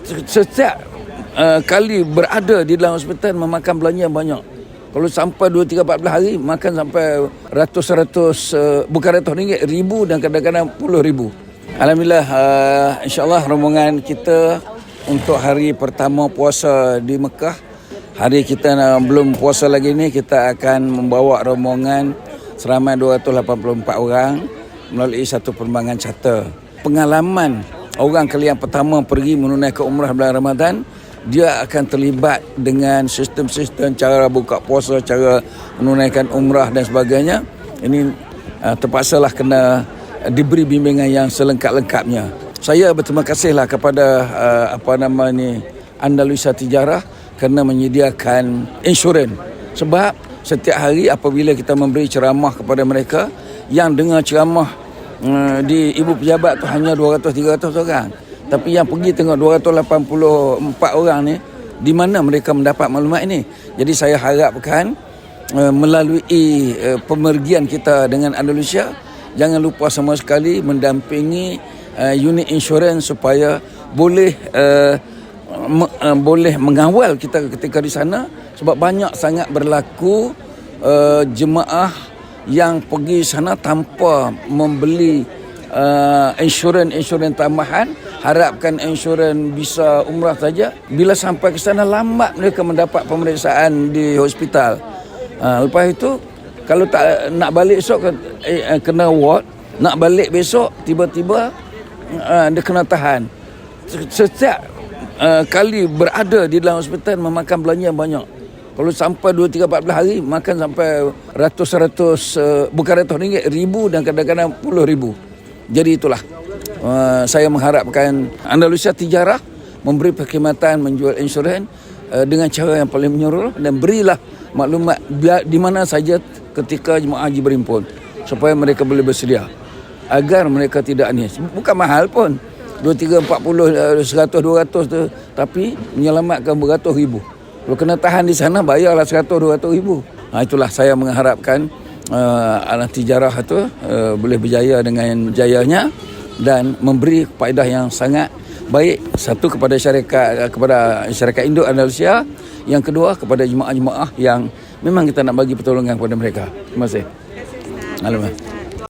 Setiap kali berada di dalam hospital memakan belanja yang banyak. Kalau sampai 2, 3, 14 hari makan sampai ratus bukan ratus ringgit, ribu dan kadang-kadang puluh ribu. Alhamdulillah, insyaAllah rombongan kita untuk hari pertama puasa di Mekah, hari kita belum puasa lagi ni, kita akan membawa rombongan seramai 284 orang melalui satu penerbangan charter. Pengalaman orang kali yang pertama pergi menunaikan umrah bulan Ramadan, dia akan terlibat dengan sistem-sistem cara buka puasa, cara menunaikan umrah dan sebagainya. Ini terpaksalah kena diberi bimbingan yang selengkap-lengkapnya. Saya berterima kasihlah kepada Andalusia Tijarah kerana menyediakan insurans. Sebab setiap hari apabila kita memberi ceramah kepada mereka, yang dengar ceramah di ibu pejabat tu hanya 200-300 orang. Tapi yang pergi tengok 284 orang ni, di mana mereka mendapat maklumat ini? Jadi saya harapkan melalui pemergian kita dengan Andalusia, jangan lupa sama sekali mendampingi unit insurans supaya boleh mengawal kita ketika di sana. Sebab banyak sangat berlaku jemaah yang pergi sana tanpa membeli insurans tambahan, harapkan insurans bisa umrah saja. Bila sampai ke sana lambat mereka mendapat pemeriksaan di hospital. Lepas itu kalau tak nak balik esok kena ward, nak balik besok tiba-tiba dia kena tahan. Setiap kali berada di dalam hospital memakan belanja yang banyak. Kalau sampai 2, 3, 14 hari makan sampai ratus bukan ratus ringgit, ribu dan kadang-kadang puluh ribu. Jadi itulah, saya mengharapkan Andalusia Tijarah memberi perkhidmatan menjual insurans dengan cara yang paling menyeluruh, dan berilah maklumat di mana saja ketika jemaah haji berimpun supaya mereka boleh bersedia, agar mereka tidak ni. Bukan mahal pun, 2, 3, 40, 100, 200 tu, tapi menyelamatkan beratus ribu. Kalau kena tahan di sana bayarlah 100, 200 ribu. Itulah saya mengharapkan Tijarah itu boleh berjaya dengan jayanya dan memberi faedah yang sangat baik, satu kepada syarikat induk Andalusia, yang kedua kepada jemaah-jemaah yang memang kita nak bagi pertolongan kepada mereka. Terima kasih. Alamak.